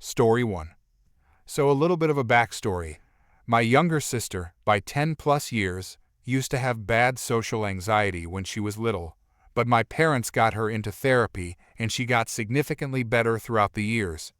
Story 1. So a little bit of a backstory. My younger sister, by 10 plus years, used to have bad social anxiety when she was little, but my parents got her into therapy and she got significantly better throughout the years.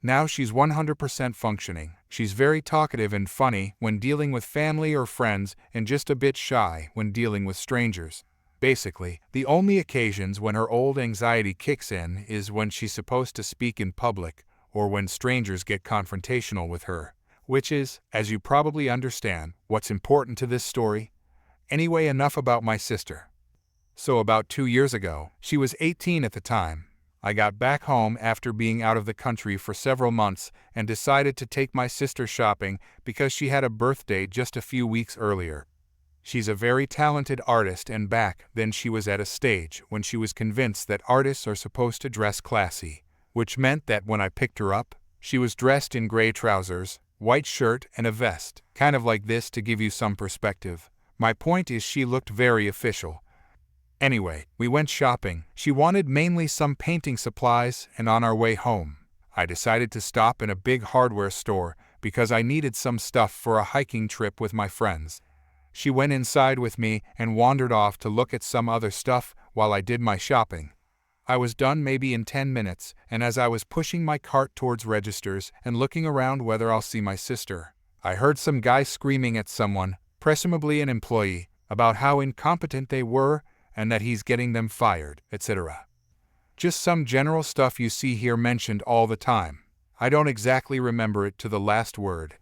Now she's 100% functioning. She's very talkative and funny when dealing with family or friends and just a bit shy when dealing with strangers. Basically, the only occasions when her old anxiety kicks in is when she's supposed to speak in public or when strangers get confrontational with her, which is, as you probably understand, what's important to this story. Anyway, enough about my sister. So about 2 years ago, she was 18 at the time, I got back home after being out of the country for several months and decided to take my sister shopping because she had a birthday just a few weeks earlier. She's a very talented artist, and back then she was at a stage when she was convinced that artists are supposed to dress classy, which meant that when I picked her up, she was dressed in gray trousers, white shirt, and a vest, kind of like this to give you some perspective. My point is she looked very official. Anyway, we went shopping. She wanted mainly some painting supplies, and on our way home, I decided to stop in a big hardware store because I needed some stuff for a hiking trip with my friends. She went inside with me and wandered off to look at some other stuff while I did my shopping. I was done maybe in 10 minutes, and as I was pushing my cart towards registers and looking around whether I'll see my sister, I heard some guy screaming at someone, presumably an employee, about how incompetent they were and that he's getting them fired, etc. Just some general stuff you see here mentioned all the time. I don't exactly remember it to the last word.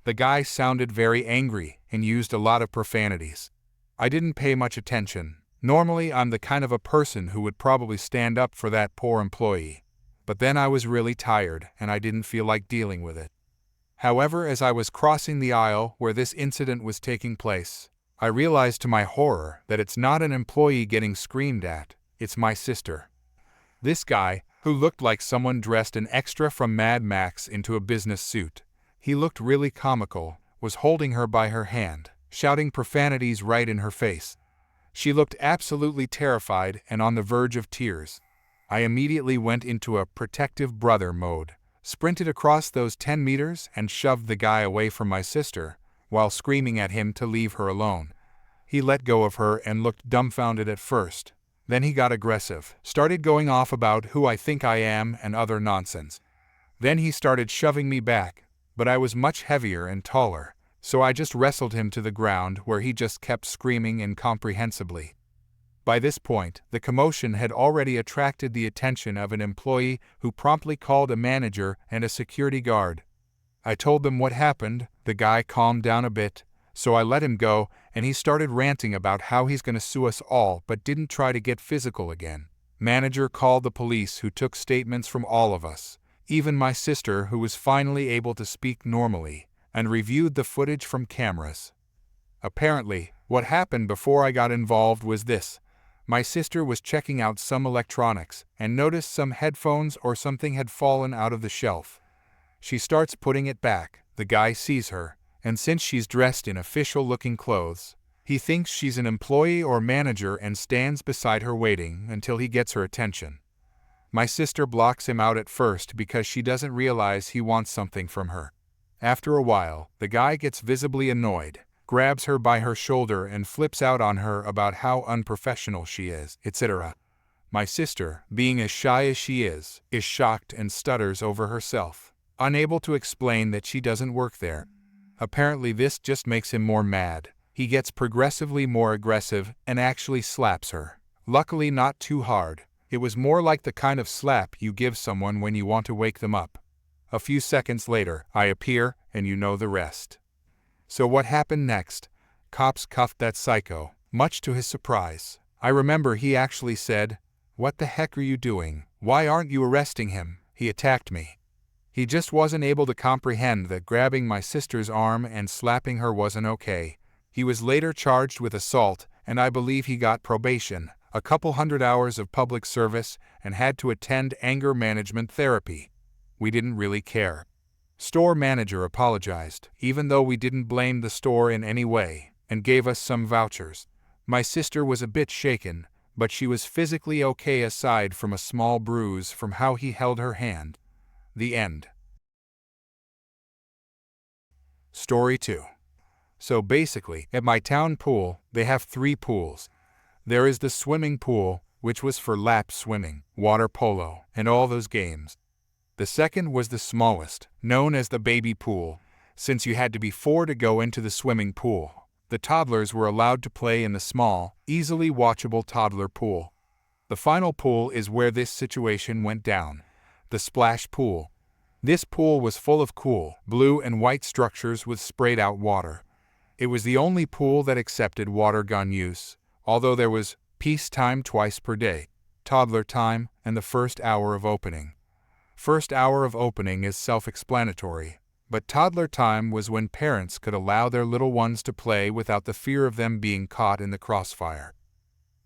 The guy sounded very angry and used a lot of profanities. I didn't pay much attention. Normally I'm the kind of a person who would probably stand up for that poor employee. But then I was really tired and I didn't feel like dealing with it. However, as I was crossing the aisle where this incident was taking place, I realized to my horror that it's not an employee getting screamed at, it's my sister. This guy, who looked like someone dressed an extra from Mad Max into a business suit, he looked really comical, was holding her by her hand, shouting profanities right in her face. She looked absolutely terrified and on the verge of tears. I immediately went into a protective brother mode, sprinted across those 10 meters and shoved the guy away from my sister, while screaming at him to leave her alone. He let go of her and looked dumbfounded at first. Then he got aggressive, started going off about who I think I am and other nonsense. Then he started shoving me back, but I was much heavier and taller, so I just wrestled him to the ground where he just kept screaming incomprehensibly. By this point, the commotion had already attracted the attention of an employee who promptly called a manager and a security guard. I told them what happened. The guy calmed down a bit, so I let him go, and he started ranting about how he's going to sue us all but didn't try to get physical again. Manager called the police, who took statements from all of us, even my sister, who was finally able to speak normally, and reviewed the footage from cameras. Apparently, what happened before I got involved was this. My sister was checking out some electronics and noticed some headphones or something had fallen out of the shelf. She starts putting it back. The guy sees her, and since she's dressed in official-looking clothes, he thinks she's an employee or manager and stands beside her waiting until he gets her attention. My sister blocks him out at first because she doesn't realize he wants something from her. After a while, the guy gets visibly annoyed, grabs her by her shoulder and flips out on her about how unprofessional she is, etc. My sister, being as shy as she is shocked and stutters over herself, unable to explain that she doesn't work there. Apparently this just makes him more mad. He gets progressively more aggressive and actually slaps her. Luckily not too hard. It was more like the kind of slap you give someone when you want to wake them up. A few seconds later, I appear, and you know the rest. So what happened next? Cops cuffed that psycho, much to his surprise. I remember he actually said, "What the heck are you doing? Why aren't you arresting him?" He attacked me. He just wasn't able to comprehend that grabbing my sister's arm and slapping her wasn't okay. He was later charged with assault, and I believe he got probation, a couple hundred hours of public service, and had to attend anger management therapy. We didn't really care. Store manager apologized, even though we didn't blame the store in any way, and gave us some vouchers. My sister was a bit shaken, but she was physically okay aside from a small bruise from how he held her hand. The end. Story 2. So basically, at my town pool, they have 3 pools. There is the swimming pool, which was for lap swimming, water polo, and all those games. The second was the smallest, known as the baby pool, since you had to be 4 to go into the swimming pool. The toddlers were allowed to play in the small, easily watchable toddler pool. The final pool is where this situation went down. The splash pool. This pool was full of cool, blue and white structures with sprayed out water. It was the only pool that accepted water gun use, although there was peace time twice per day, toddler time, and the first hour of opening. First hour of opening is self-explanatory, but toddler time was when parents could allow their little ones to play without the fear of them being caught in the crossfire.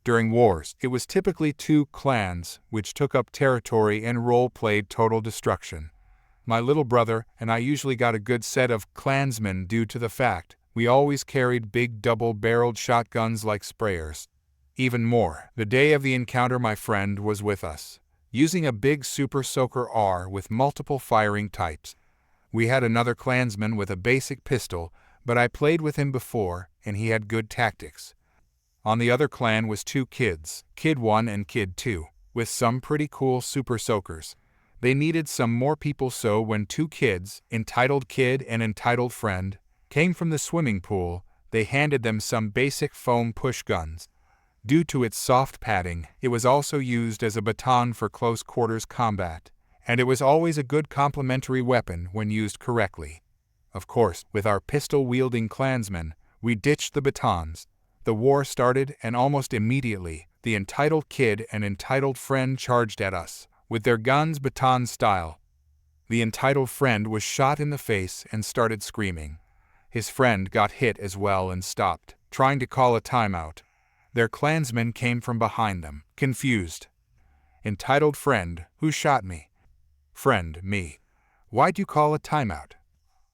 During wars, it was typically 2 clans which took up territory and role-played total destruction. My little brother and I usually got a good set of clansmen due to the fact we always carried big double-barreled shotguns like sprayers. Even more, the day of the encounter my friend was with us, using a big Super Soaker R with multiple firing types. We had another clansman with a basic pistol, but I played with him before and he had good tactics. On the other clan was 2 kids, Kid 1 and Kid 2, with some pretty cool Super Soakers. They needed some more people, so when 2 kids, entitled kid and entitled friend, came from the swimming pool, they handed them some basic foam push guns. Due to its soft padding, it was also used as a baton for close quarters combat, and it was always a good complementary weapon when used correctly. Of course, with our pistol-wielding clansmen, we ditched the batons. The war started, and almost immediately, the entitled kid and entitled friend charged at us, with their guns baton style. The entitled friend was shot in the face and started screaming. His friend got hit as well and stopped, trying to call a timeout. Their clansmen came from behind them, confused. Entitled friend, who shot me? Friend, me. Why'd you call a timeout?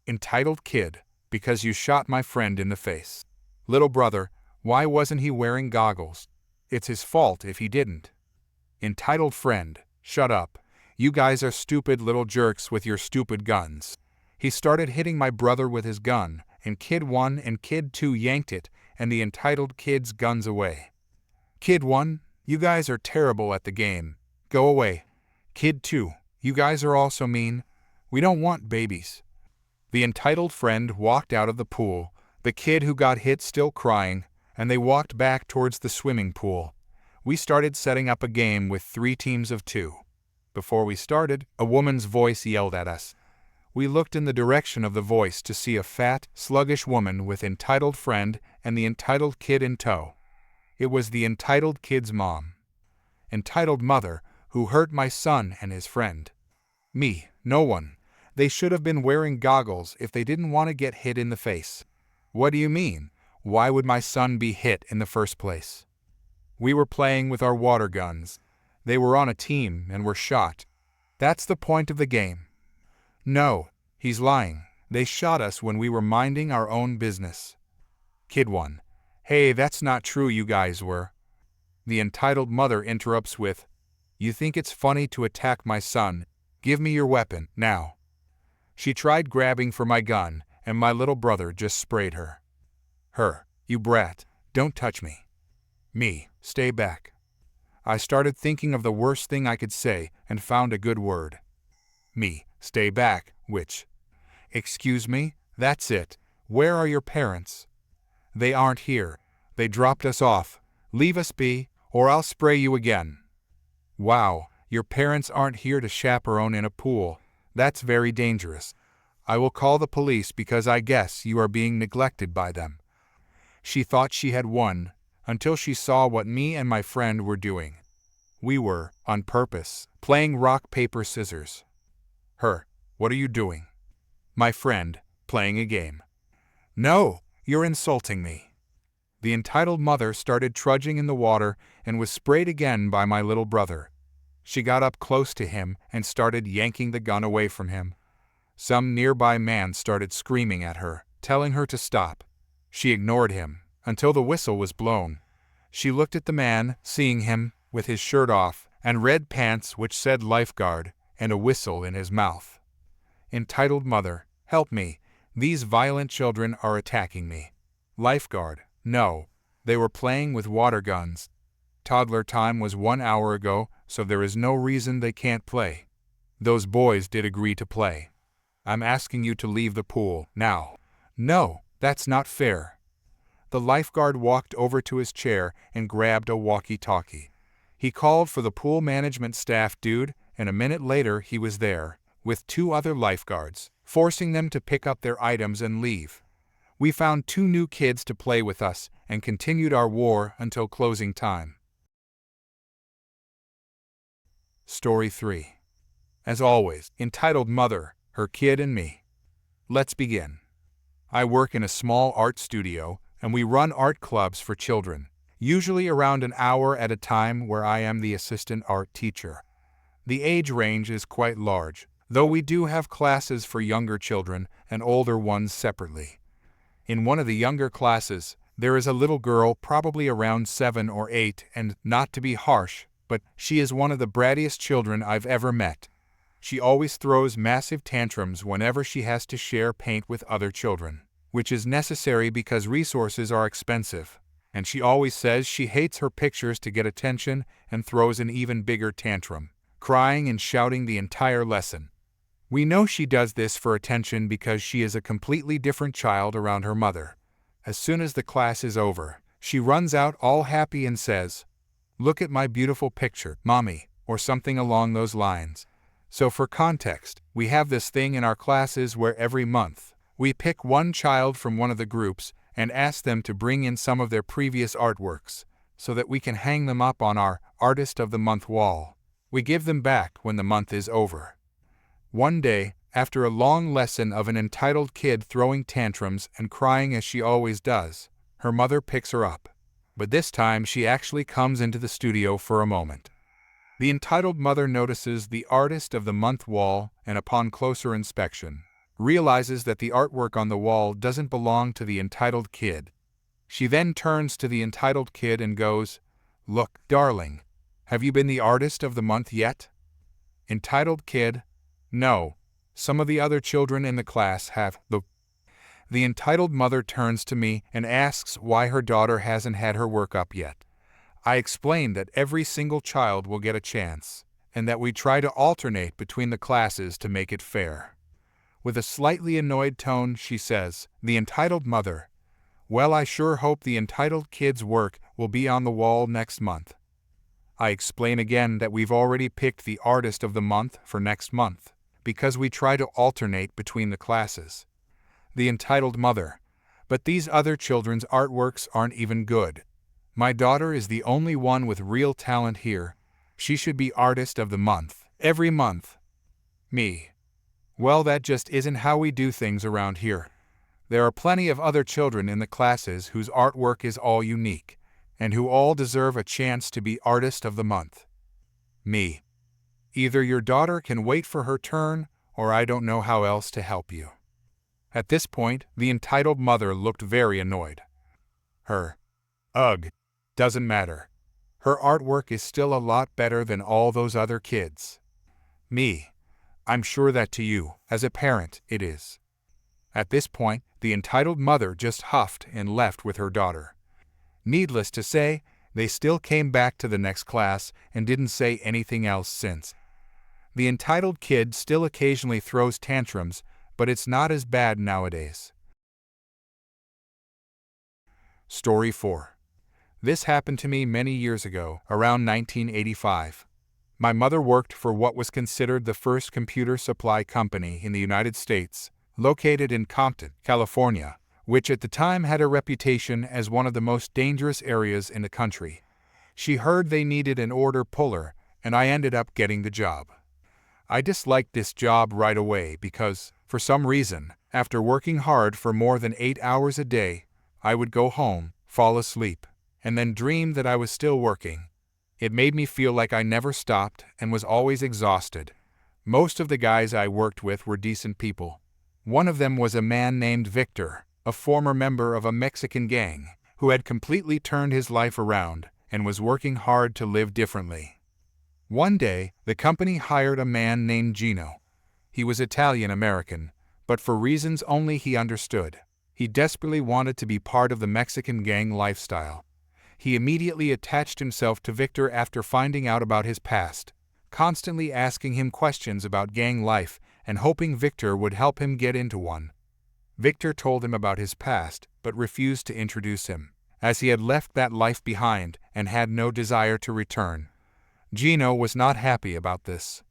Entitled kid, because you shot my friend in the face. Little brother, why wasn't he wearing goggles? It's his fault if he didn't. Entitled friend, shut up. You guys are stupid little jerks with your stupid guns. He started hitting my brother with his gun, and Kid 1 and Kid 2 yanked it and the entitled kid's guns away. Kid 1, you guys are terrible at the game. Go away. Kid 2, you guys are also mean. We don't want babies. The entitled friend walked out of the pool, the kid who got hit still crying, and they walked back towards the swimming pool. We started setting up a game with 3 teams of 2. Before we started, a woman's voice yelled at us. We looked in the direction of the voice to see a fat, sluggish woman with entitled friend and the entitled kid in tow. It was the entitled kid's mom. Entitled mother, who hurt my son and his friend. Me, no one. They should have been wearing goggles if they didn't want to get hit in the face. What do you mean? Why would my son be hit in the first place? We were playing with our water guns. They were on a team and were shot. That's the point of the game. No, he's lying. They shot us when we were minding our own business. Kid 1. Hey, that's not true, you guys were. The entitled mother interrupts with, You think it's funny to attack my son? Give me your weapon, now. She tried grabbing for my gun, and my little brother just sprayed her. Her, you brat, don't touch me. Me, stay back. I started thinking of the worst thing I could say and found a good word. Me, stay back, which? Excuse me, that's it. Where are your parents? They aren't here. They dropped us off. Leave us be, or I'll spray you again. Wow, your parents aren't here to chaperone in a pool. That's very dangerous. I will call the police because I guess you are being neglected by them. She thought she had won, until she saw what me and my friend were doing. We were, on purpose, playing rock, paper, scissors. Her, what are you doing? My friend, playing a game. No, you're insulting me. The entitled mother started trudging in the water and was sprayed again by my little brother. She got up close to him and started yanking the gun away from him. Some nearby man started screaming at her, telling her to stop. She ignored him until the whistle was blown. She looked at the man, seeing him, with his shirt off, and red pants which said lifeguard, and a whistle in his mouth. Entitled mother, help me. These violent children are attacking me. Lifeguard, no. They were playing with water guns. Toddler time was 1 hour ago, so there is no reason they can't play. Those boys did agree to play. I'm asking you to leave the pool, now. No, that's not fair. The lifeguard walked over to his chair and grabbed a walkie-talkie. He called for the pool management staff dude, and a minute later he was there, with 2 other lifeguards, forcing them to pick up their items and leave. We found 2 new kids to play with us and continued our war until closing time. Story 3. As always, entitled Mother, Her Kid and Me. Let's begin. I work in a small art studio, and we run art clubs for children, usually around an hour at a time, where I am the assistant art teacher. The age range is quite large, though we do have classes for younger children and older ones separately. In one of the younger classes, there is a little girl probably around 7 or 8, and, not to be harsh, but she is one of the brattiest children I've ever met. She always throws massive tantrums whenever she has to share paint with other children, which is necessary because resources are expensive, and she always says she hates her pictures to get attention and throws an even bigger tantrum, crying and shouting the entire lesson. We know she does this for attention because she is a completely different child around her mother. As soon as the class is over, she runs out all happy and says, "Look at my beautiful picture, Mommy," or something along those lines. So for context, we have this thing in our classes where every month, we pick one child from one of the groups and ask them to bring in some of their previous artworks, so that we can hang them up on our Artist of the Month wall. We give them back when the month is over. One day, after a long lesson of an entitled kid throwing tantrums and crying as she always does, her mother picks her up. But this time she actually comes into the studio for a moment. The entitled mother notices the Artist of the Month wall and, upon closer inspection, realizes that the artwork on the wall doesn't belong to the entitled kid. She then turns to the entitled kid and goes, "Look, darling, have you been the Artist of the Month yet?" Entitled kid, "No, some of the other children in the class have." The entitled mother turns to me and asks why her daughter hasn't had her work up yet. I explain that every single child will get a chance, and that we try to alternate between the classes to make it fair. With a slightly annoyed tone, she says, "The entitled mother, well, I sure hope the entitled kid's work will be on the wall next month." I explain again that we've already picked the Artist of the Month for next month, because we try to alternate between the classes. The entitled mother, "But these other children's artworks aren't even good. My daughter is the only one with real talent here. She should be Artist of the Month, every month." Me, "Well, that just isn't how we do things around here. There are plenty of other children in the classes whose artwork is all unique, and who all deserve a chance to be Artist of the Month." Me, "Either your daughter can wait for her turn, or I don't know how else to help you." At this point, the entitled mother looked very annoyed. Her, "Ugh, doesn't matter. Her artwork is still a lot better than all those other kids." Me, "I'm sure that to you, as a parent, it is." At this point, the entitled mother just huffed and left with her daughter. Needless to say, they still came back to the next class and didn't say anything else since. The entitled kid still occasionally throws tantrums, but it's not as bad nowadays. Story 4. This happened to me many years ago, around 1985. My mother worked for what was considered the first computer supply company in the United States, located in Compton, California, which at the time had a reputation as one of the most dangerous areas in the country. She heard they needed an order puller, and I ended up getting the job. I disliked this job right away because, for some reason, after working hard for more than 8 hours a day, I would go home, fall asleep, and then dream that I was still working. It made me feel like I never stopped and was always exhausted. Most of the guys I worked with were decent people. One of them was a man named Victor, a former member of a Mexican gang, who had completely turned his life around and was working hard to live differently. One day, the company hired a man named Gino. He was Italian-American, but for reasons only he understood. He desperately wanted to be part of the Mexican gang lifestyle. He immediately attached himself to Victor after finding out about his past, constantly asking him questions about gang life and hoping Victor would help him get into one. Victor told him about his past, but refused to introduce him, as he had left that life behind and had no desire to return. Gino was not happy about this.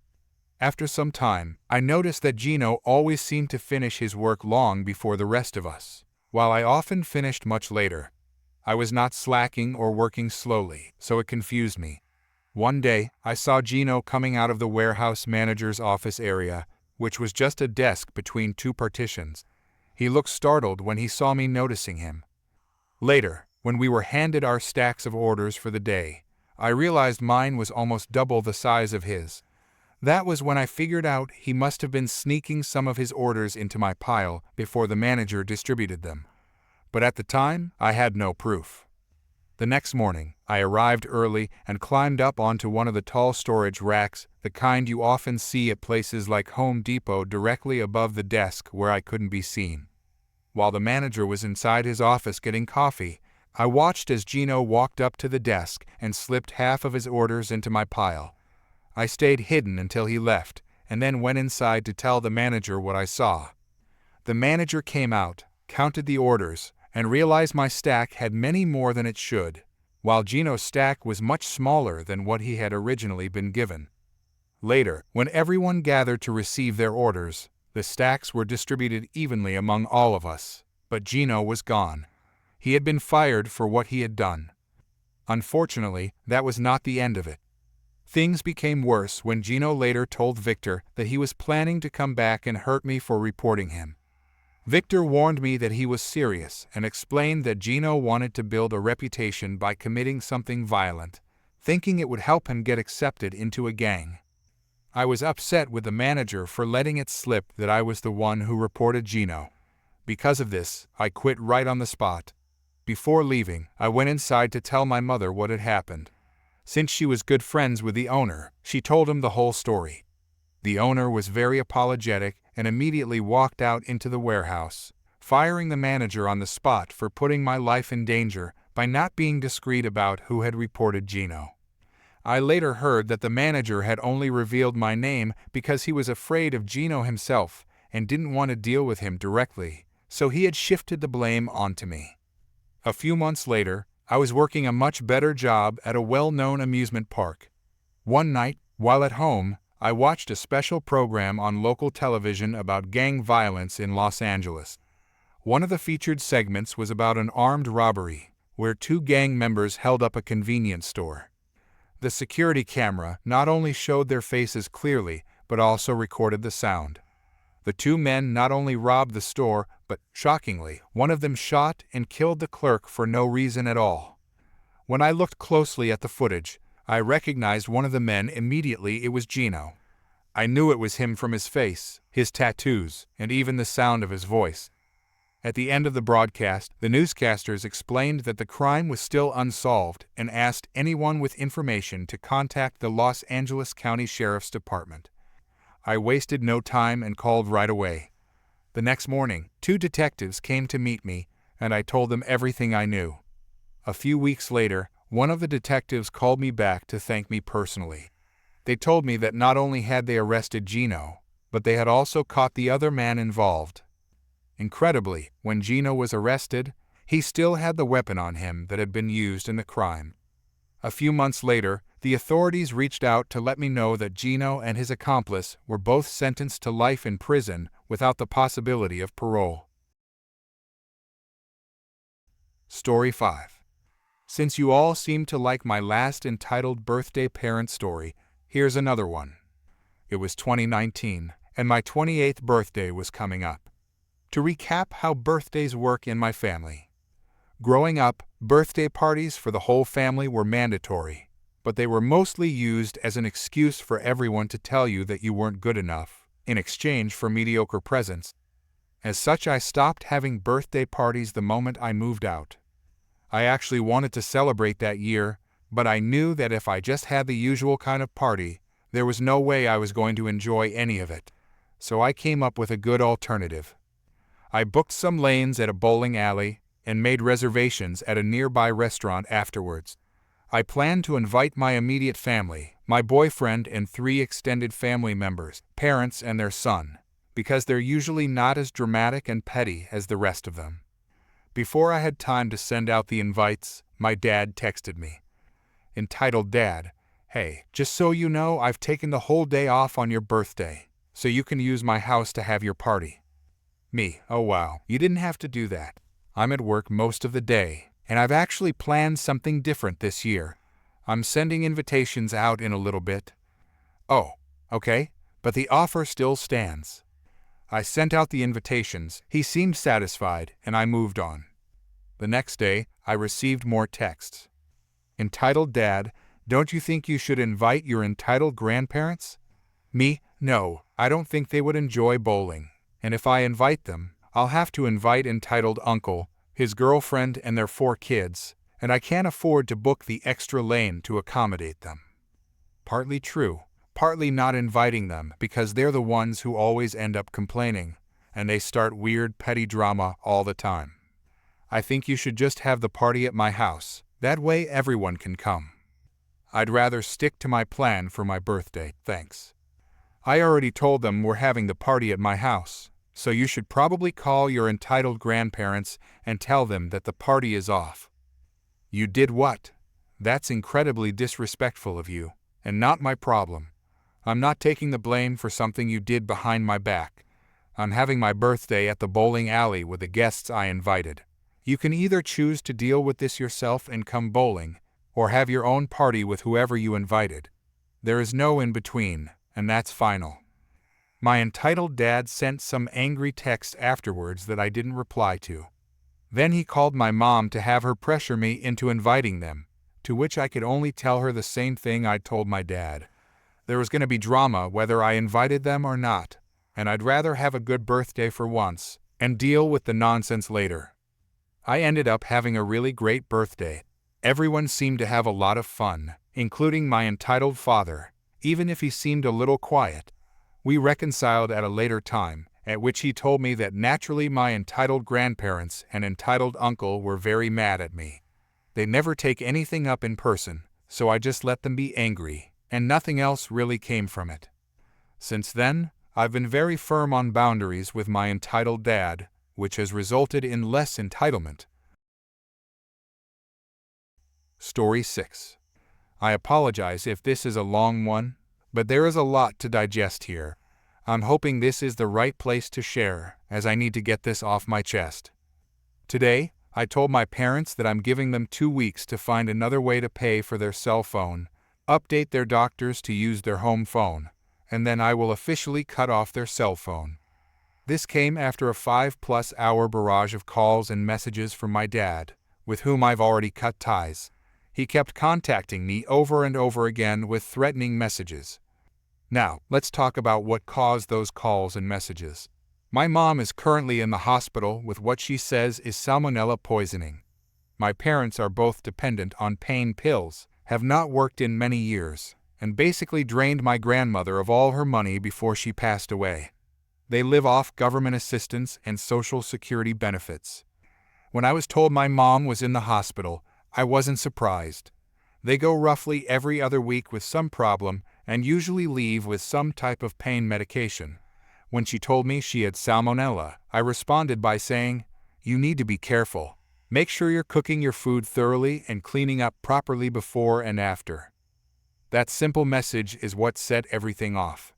After some time, I noticed that Gino always seemed to finish his work long before the rest of us, while I often finished much later. I was not slacking or working slowly, so it confused me. One day, I saw Gino coming out of the warehouse manager's office area, which was just a desk between two partitions. He looked startled when he saw me noticing him. Later, when we were handed our stacks of orders for the day, I realized mine was almost double the size of his. That was when I figured out he must have been sneaking some of his orders into my pile before the manager distributed them. But at the time, I had no proof. The next morning, I arrived early and climbed up onto one of the tall storage racks, the kind you often see at places like Home Depot, directly above the desk where I couldn't be seen. While the manager was inside his office getting coffee, I watched as Gino walked up to the desk and slipped half of his orders into my pile. I stayed hidden until he left, and then went inside to tell the manager what I saw. The manager came out, counted the orders, and realized my stack had many more than it should, while Gino's stack was much smaller than what he had originally been given. Later, when everyone gathered to receive their orders, the stacks were distributed evenly among all of us, but Gino was gone. He had been fired for what he had done. Unfortunately, that was not the end of it. Things became worse when Gino later told Victor that he was planning to come back and hurt me for reporting him. Victor warned me that he was serious and explained that Gino wanted to build a reputation by committing something violent, thinking it would help him get accepted into a gang. I was upset with the manager for letting it slip that I was the one who reported Gino. Because of this, I quit right on the spot. Before leaving, I went inside to tell my mother what had happened. Since she was good friends with the owner, she told him the whole story. The owner was very apologetic and immediately walked out into the warehouse, firing the manager on the spot for putting my life in danger by not being discreet about who had reported Gino. I later heard that the manager had only revealed my name because he was afraid of Gino himself and didn't want to deal with him directly, so he had shifted the blame onto me. A few months later, I was working a much better job at a well-known amusement park. One night, while at home, I watched a special program on local television about gang violence in Los Angeles. One of the featured segments was about an armed robbery, where two gang members held up a convenience store. The security camera not only showed their faces clearly, but also recorded the sound. The two men not only robbed the store, but, shockingly, one of them shot and killed the clerk for no reason at all. When I looked closely at the footage, I recognized one of the men immediately. It was Gino. I knew it was him from his face, his tattoos, and even the sound of his voice. At the end of the broadcast, the newscasters explained that the crime was still unsolved and asked anyone with information to contact the Los Angeles County Sheriff's Department. I wasted no time and called right away. The next morning, two detectives came to meet me, and I told them everything I knew. A few weeks later, one of the detectives called me back to thank me personally. They told me that not only had they arrested Gino, but they had also caught the other man involved. Incredibly, when Gino was arrested, he still had the weapon on him that had been used in the crime. A few months later, the authorities reached out to let me know that Gino and his accomplice were both sentenced to life in prison without the possibility of parole. Story 5. Since you all seem to like my last entitled birthday parent story, here's another one. It was 2019, and my 28th birthday was coming up. To recap how birthdays work in my family. Growing up, birthday parties for the whole family were mandatory, but they were mostly used as an excuse for everyone to tell you that you weren't good enough, in exchange for mediocre presents. As such, I stopped having birthday parties the moment I moved out. I actually wanted to celebrate that year, but I knew that if I just had the usual kind of party, there was no way I was going to enjoy any of it. so I came up with a good alternative. I booked some lanes at a bowling alley and made reservations at a nearby restaurant afterwards. I planned to invite my immediate family, my boyfriend and 3 extended family members, parents and their son, because they're usually not as dramatic and petty as the rest of them. Before I had time to send out the invites, my dad texted me. Entitled Dad, "Hey, just so you know, I've taken the whole day off on your birthday, so you can use my house to have your party." Me, oh wow, you didn't have to do that. I'm at work most of the day, and I've actually planned something different this year. I'm sending invitations out in a little bit. Oh, okay, but the offer still stands. I sent out the invitations, he seemed satisfied, and I moved on. The next day, I received more texts. Entitled Dad, don't you think you should invite your entitled grandparents? Me, no, I don't think they would enjoy bowling. And if I invite them, I'll have to invite entitled Uncle, his girlfriend and their 4 kids, and I can't afford to book the extra lane to accommodate them. Partly true, partly not inviting them because they're the ones who always end up complaining, and they start weird petty drama all the time. I think you should just have the party at my house, that way everyone can come. I'd rather stick to my plan for my birthday, thanks. I already told them we're having the party at my house, so you should probably call your entitled grandparents and tell them that the party is off. You did what? That's incredibly disrespectful of you, and not my problem. I'm not taking the blame for something you did behind my back. I'm having my birthday at the bowling alley with the guests I invited. You can either choose to deal with this yourself and come bowling, or have your own party with whoever you invited. There is no in between, and that's final. My entitled dad sent some angry text afterwards that I didn't reply to. Then he called my mom to have her pressure me into inviting them, to which I could only tell her the same thing I'd told my dad. There was going to be drama whether I invited them or not, and I'd rather have a good birthday for once, and deal with the nonsense later. I ended up having a really great birthday. Everyone seemed to have a lot of fun, including my entitled father, even if he seemed a little quiet. We reconciled at a later time, at which he told me that naturally my entitled grandparents and entitled uncle were very mad at me. They never take anything up in person, so I just let them be angry, and nothing else really came from it. Since then, I've been very firm on boundaries with my entitled dad, which has resulted in less entitlement. Story 6. I apologize if this is a long one, but there is a lot to digest here. I'm hoping this is the right place to share, as I need to get this off my chest. Today, I told my parents that I'm giving them 2 weeks to find another way to pay for their cell phone, update their doctors to use their home phone, and then I will officially cut off their cell phone. This came after a 5+ hour barrage of calls and messages from my dad, with whom I've already cut ties. He kept contacting me over and over again with threatening messages. Now, let's talk about what caused those calls and messages. My mom is currently in the hospital with what she says is salmonella poisoning. My parents are both dependent on pain pills, have not worked in many years, and basically drained my grandmother of all her money before she passed away. They live off government assistance and Social Security benefits. When I was told my mom was in the hospital, I wasn't surprised. They go roughly every other week with some problem and usually leave with some type of pain medication. When she told me she had salmonella, I responded by saying, "You need to be careful. Make sure you're cooking your food thoroughly and cleaning up properly before and after." That simple message is what set everything off.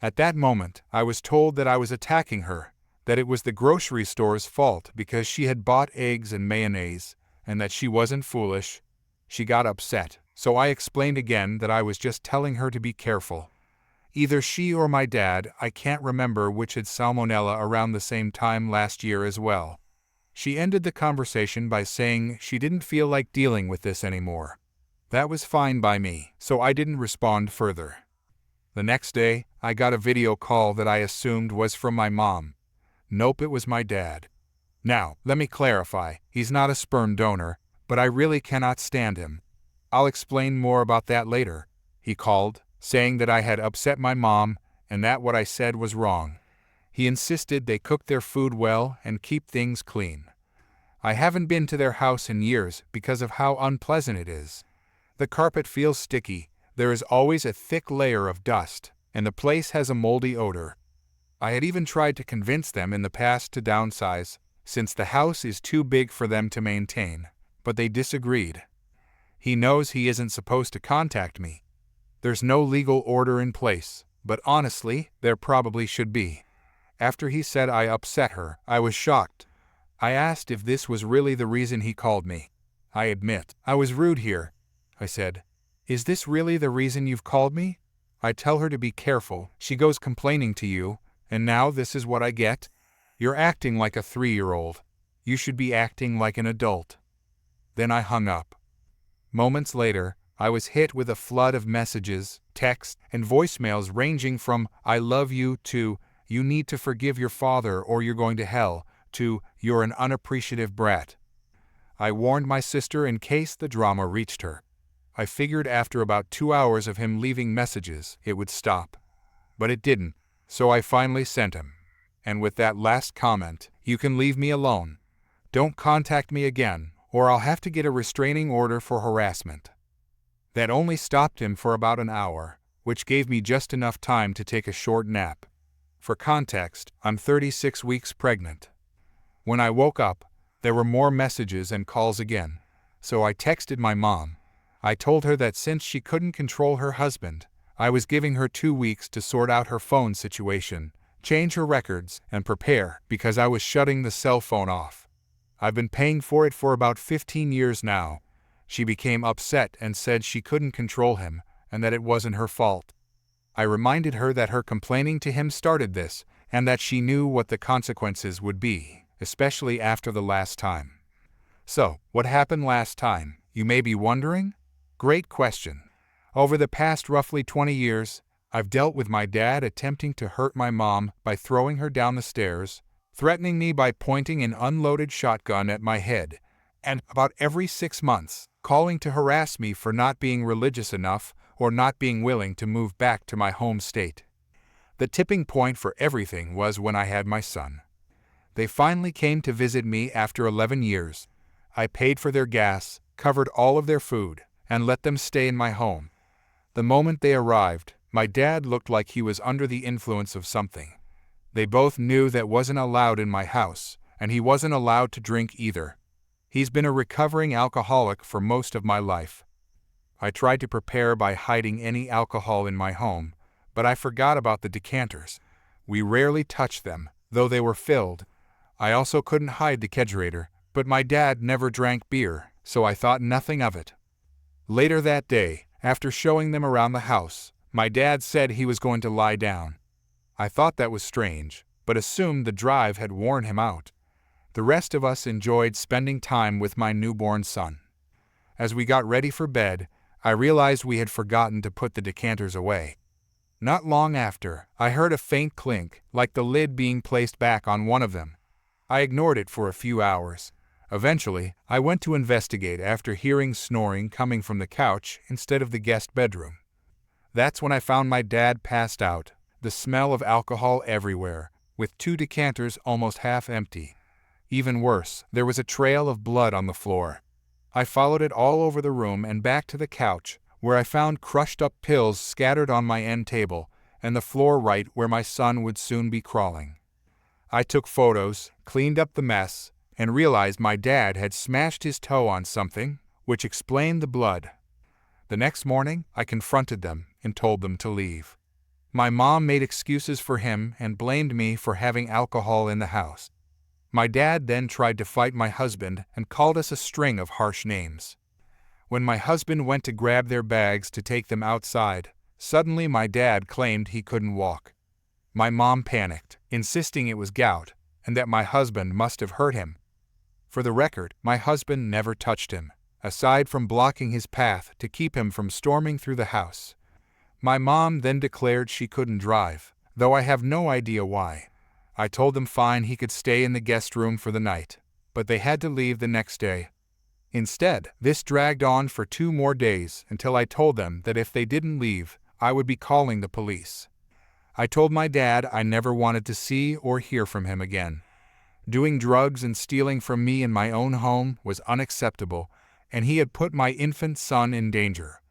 At that moment, I was told that I was attacking her, that it was the grocery store's fault because she had bought eggs and mayonnaise, and that she wasn't foolish. She got upset, so I explained again that I was just telling her to be careful. Either she or my dad, I can't remember which, had salmonella around the same time last year as well. She ended the conversation by saying she didn't feel like dealing with this anymore. That was fine by me, so I didn't respond further. The next day, I got a video call that I assumed was from my mom. Nope, it was my dad. Now, let me clarify, he's not a sperm donor, but I really cannot stand him. I'll explain more about that later. He called, saying that I had upset my mom and that what I said was wrong. He insisted they cook their food well and keep things clean. I haven't been to their house in years because of how unpleasant it is. The carpet feels sticky, there is always a thick layer of dust, and the place has a moldy odor. I had even tried to convince them in the past to downsize, since the house is too big for them to maintain, but they disagreed. He knows he isn't supposed to contact me. There's no legal order in place, but honestly, there probably should be. After he said I upset her, I was shocked. I asked if this was really the reason he called me. I admit, I was rude here. I said, "Is this really the reason you've called me? I tell her to be careful, she goes complaining to you, and now this is what I get? You're acting like a 3-year-old. You should be acting like an adult." Then I hung up. Moments later, I was hit with a flood of messages, texts, and voicemails ranging from "I love you" to "You need to forgive your father or you're going to hell" to "You're an unappreciative brat." I warned my sister in case the drama reached her. I figured after about 2 hours of him leaving messages, it would stop. But it didn't, so I finally sent him. And with that last comment, "You can leave me alone. Don't contact me again, or I'll have to get a restraining order for harassment." That only stopped him for about an hour, which gave me just enough time to take a short nap. For context, I'm 36 weeks pregnant. When I woke up, there were more messages and calls again, so I texted my mom. I told her that since she couldn't control her husband, I was giving her 2 weeks to sort out her phone situation, change her records, and prepare because I was shutting the cell phone off. I've been paying for it for about 15 years now. She became upset and said she couldn't control him and that it wasn't her fault. I reminded her that her complaining to him started this and that she knew what the consequences would be, especially after the last time. So, what happened last time, you may be wondering? Great question. Over the past roughly 20 years, I've dealt with my dad attempting to hurt my mom by throwing her down the stairs, threatening me by pointing an unloaded shotgun at my head, and about every 6 months, calling to harass me for not being religious enough or not being willing to move back to my home state. The tipping point for everything was when I had my son. They finally came to visit me after 11 years. I paid for their gas, covered all of their food, and let them stay in my home. The moment they arrived, my dad looked like he was under the influence of something. They both knew that wasn't allowed in my house, and he wasn't allowed to drink either. He's been a recovering alcoholic for most of my life. I tried to prepare by hiding any alcohol in my home, but I forgot about the decanters. We rarely touched them, though they were filled. I also couldn't hide the kegerator, but my dad never drank beer, so I thought nothing of it. Later that day, after showing them around the house, my dad said he was going to lie down. I thought that was strange, but assumed the drive had worn him out. The rest of us enjoyed spending time with my newborn son. As we got ready for bed, I realized we had forgotten to put the decanters away. Not long after, I heard a faint clink, like the lid being placed back on one of them. I ignored it for a few hours. Eventually, I went to investigate after hearing snoring coming from the couch instead of the guest bedroom. That's when I found my dad passed out, the smell of alcohol everywhere, with 2 decanters almost half empty. Even worse, there was a trail of blood on the floor. I followed it all over the room and back to the couch, where I found crushed-up pills scattered on my end table, and the floor right where my son would soon be crawling. I took photos, cleaned up the mess, and realized my dad had smashed his toe on something, which explained the blood. The next morning, I confronted them and told them to leave. My mom made excuses for him and blamed me for having alcohol in the house. My dad then tried to fight my husband and called us a string of harsh names. When my husband went to grab their bags to take them outside, suddenly my dad claimed he couldn't walk. My mom panicked, insisting it was gout and that my husband must have hurt him. For the record, my husband never touched him, aside from blocking his path to keep him from storming through the house. My mom then declared she couldn't drive, though I have no idea why. I told them fine, he could stay in the guest room for the night, but they had to leave the next day. Instead, this dragged on for 2 more days until I told them that if they didn't leave, I would be calling the police. I told my dad I never wanted to see or hear from him again. Doing drugs and stealing from me in my own home was unacceptable, and he had put my infant son in danger.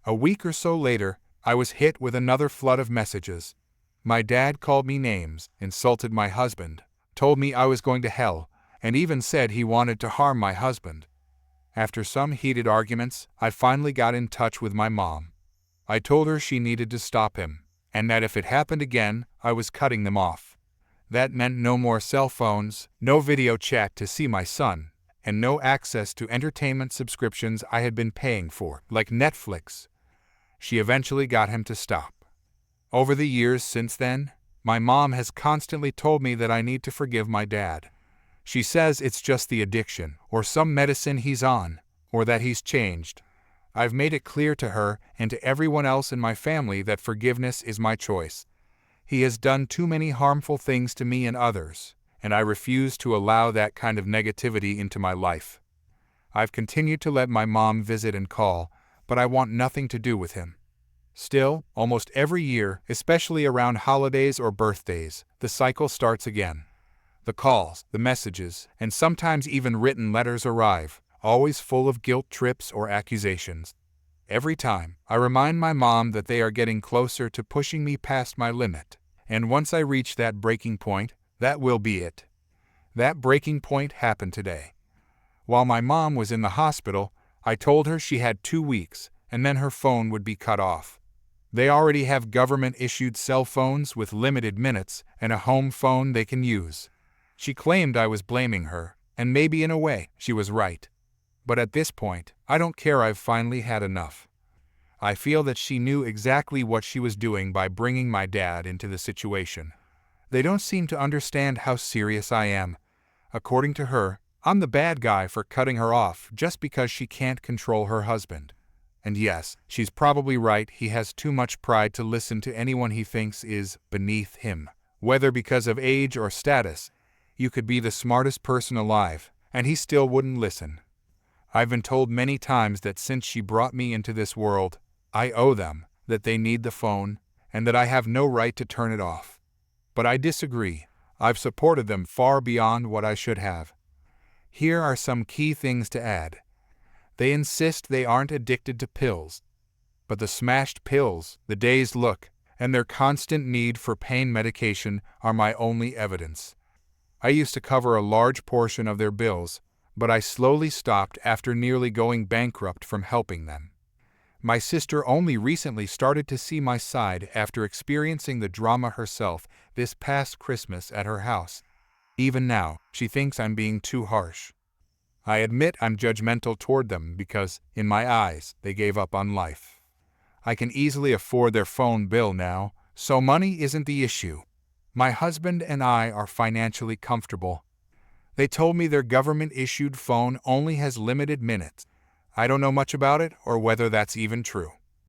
A week or so later, I was hit with another flood of messages. My dad called me names, insulted my husband, told me I was going to hell, and even said he wanted to harm my husband. After some heated arguments, I finally got in touch with my mom. I told her she needed to stop him, and that if it happened again, I was cutting them off. That meant no more cell phones, no video chat to see my son, and no access to entertainment subscriptions I had been paying for, like Netflix. She eventually got him to stop. Over the years since then, my mom has constantly told me that I need to forgive my dad. She says it's just the addiction, or some medicine he's on, or that he's changed. I've made it clear to her and to everyone else in my family that forgiveness is my choice. He has done too many harmful things to me and others, and I refuse to allow that kind of negativity into my life. I've continued to let my mom visit and call, but I want nothing to do with him. Still, almost every year, especially around holidays or birthdays, the cycle starts again. The calls, the messages, and sometimes even written letters arrive, always full of guilt trips or accusations. Every time, I remind my mom that they are getting closer to pushing me past my limit, and once I reach that breaking point, that will be it. That breaking point happened today. While my mom was in the hospital, I told her she had 2 weeks, and then her phone would be cut off. They already have government-issued cell phones with limited minutes and a home phone they can use. She claimed I was blaming her, and maybe in a way, she was right. But at this point, I don't care. I've finally had enough. I feel that she knew exactly what she was doing by bringing my dad into the situation. They don't seem to understand how serious I am. According to her, I'm the bad guy for cutting her off just because she can't control her husband. And yes, she's probably right. He has too much pride to listen to anyone he thinks is beneath him. Whether because of age or status, you could be the smartest person alive, and he still wouldn't listen. I've been told many times that since she brought me into this world, I owe them, that they need the phone, and that I have no right to turn it off. But I disagree. I've supported them far beyond what I should have. Here are some key things to add. They insist they aren't addicted to pills. But the smashed pills, the dazed look, and their constant need for pain medication are my only evidence. I used to cover a large portion of their bills, but I slowly stopped after nearly going bankrupt from helping them. My sister only recently started to see my side after experiencing the drama herself this past Christmas at her house. Even now, she thinks I'm being too harsh. I admit I'm judgmental toward them because, in my eyes, they gave up on life. I can easily afford their phone bill now, so money isn't the issue. My husband and I are financially comfortable. They told me their government-issued phone only has limited minutes. I don't know much about it or whether that's even true.